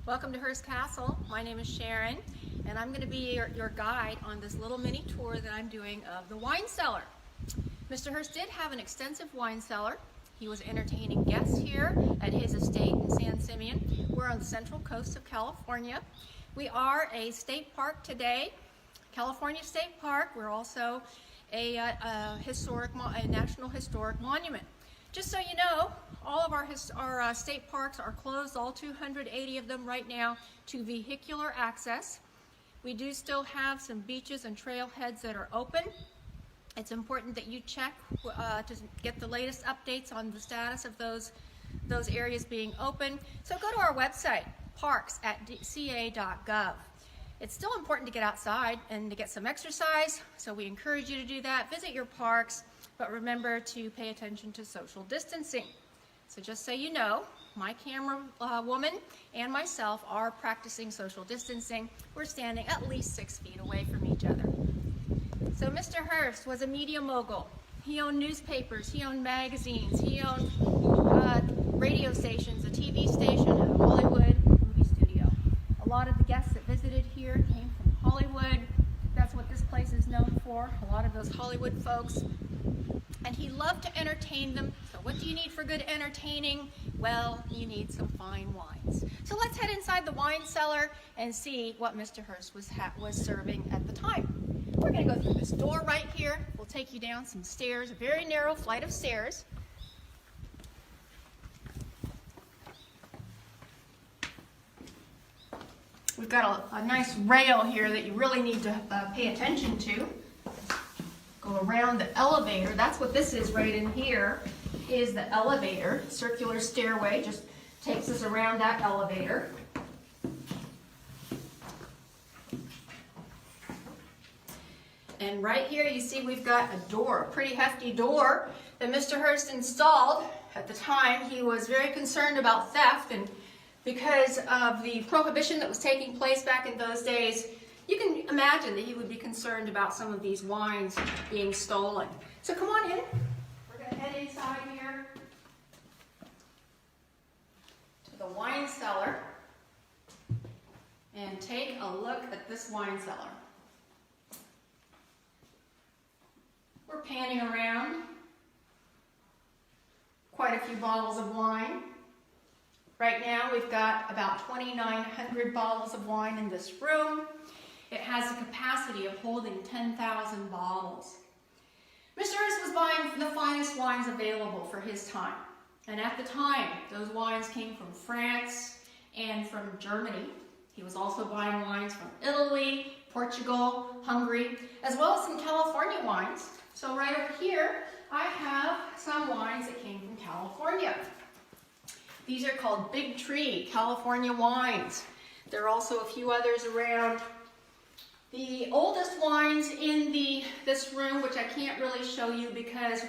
Welcome to Hearst Castle. My name is Sharon, and I'm going to be your guide on this little mini tour that I'm doing of the wine cellar. Mr. Hearst did have an extensive wine cellar. He was entertaining guests here at his estate in San Simeon. We're on the central coast of California. We are a state park today, California State Park. We're also a National Historic Monument. Just so you know, all of our state parks are closed, all 280 of them right now, to vehicular access. We do still have some beaches and trailheads that are open. It's important that you check to get the latest updates on the status of those areas being open. So go to our website, parks.ca.gov. It's still important to get outside and to get some exercise, so we encourage you to do that. Visit your parks, but remember to pay attention to social distancing. So just so you know, my camera woman and myself are practicing social distancing. We're standing at least 6 feet away from each other. So Mr. Hearst was a media mogul. He owned newspapers, he owned magazines, he owned radio stations, a TV station, a Hollywood movie studio. A lot of the guests that visited here came from Hollywood. That's what this place is known for, a lot of those Hollywood folks. And he loved to entertain them. So what do you need for good entertaining? Well, you need some fine wines. So let's head inside the wine cellar and see what Mr. Hearst was serving at the time. We're going to go through this door right here. We'll take you down some stairs, a very narrow flight of stairs. We've got a nice rail here that you really need to pay attention to. Go around the elevator. That's what this is right in here, is the elevator. Circular stairway just takes us around that elevator. And right here you see we've got a door, a pretty hefty door that Mr. Hearst installed. At the time he was very concerned about theft, and because of the prohibition that was taking place back in those days, you can imagine that he would be concerned about some of these wines being stolen. So come on in. We're going to head inside here to the wine cellar and take a look at this wine cellar. We're panning around. Quite a few bottles of wine. Right now we've got about 2,900 bottles of wine in this room. It has a capacity of holding 10,000 bottles. Mr. Hearst was buying the finest wines available for his time. And at the time, those wines came from France and from Germany. He was also buying wines from Italy, Portugal, Hungary, as well as some California wines. So right over here, I have some wines that came from California. These are called Big Tree California wines. There are also a few others around. The oldest wines in this room, which I can't really show you because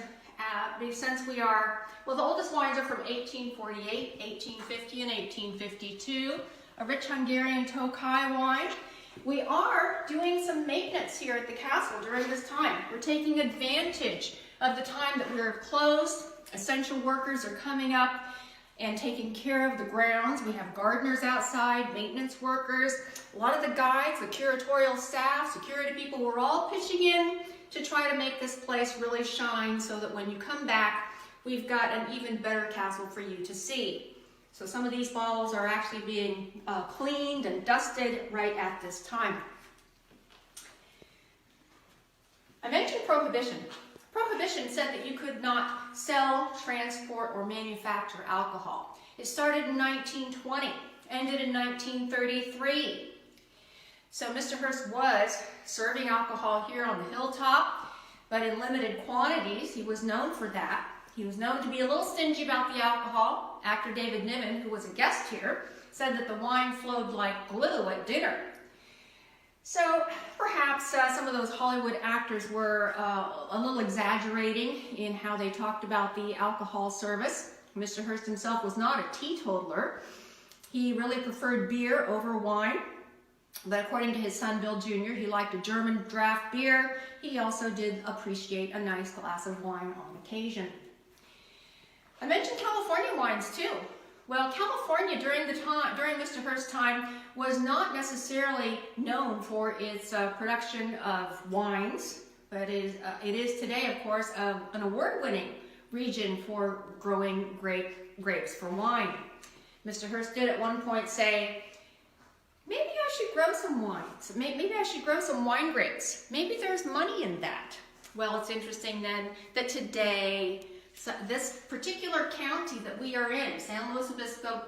since the oldest wines are from 1848, 1850, and 1852. A rich Hungarian Tokaj wine. We are doing some maintenance here at the castle during this time. We're taking advantage of the time that we're closed. Essential workers are coming up and taking care of the grounds. We have gardeners outside, maintenance workers, a lot of the guides, the curatorial staff, security people, we're all pitching in to try to make this place really shine so that when you come back, we've got an even better castle for you to see. So some of these bottles are actually being cleaned and dusted right at this time. I mentioned Prohibition. Prohibition said that you could not sell, transport, or manufacture alcohol. It started in 1920, ended in 1933. So Mr. Hearst was serving alcohol here on the hilltop, but in limited quantities. He was known for that. He was known to be a little stingy about the alcohol. Actor David Niven, who was a guest here, said that the wine flowed like glue at dinner. So perhaps some of those Hollywood actors were a little exaggerating in how they talked about the alcohol service. Mr. Hearst himself was not a teetotaler. He really preferred beer over wine. But according to his son Bill Jr., he liked a German draft beer. He also did appreciate a nice glass of wine on occasion. I mentioned California wines too. Well, California during Mr. Hearst's time was not necessarily known for its production of wines, but it is today, of course, an award-winning region for growing grapes for wine. Mr. Hearst did at one point say, maybe I should grow some wines. Maybe I should grow some wine grapes. Maybe there's money in that. Well, it's interesting then that today, this particular county that we are in, San Luis Obispo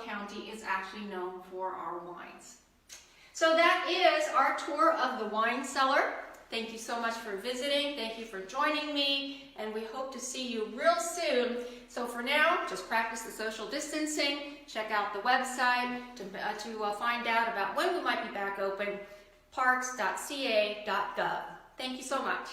County, is actually known for our wines. So that is our tour of the wine cellar. Thank you so much for visiting. Thank you for joining me, and we hope to see you real soon. So for now, just practice the social distancing. Check out the website to find out about when we might be back open, parks.ca.gov. Thank you so much.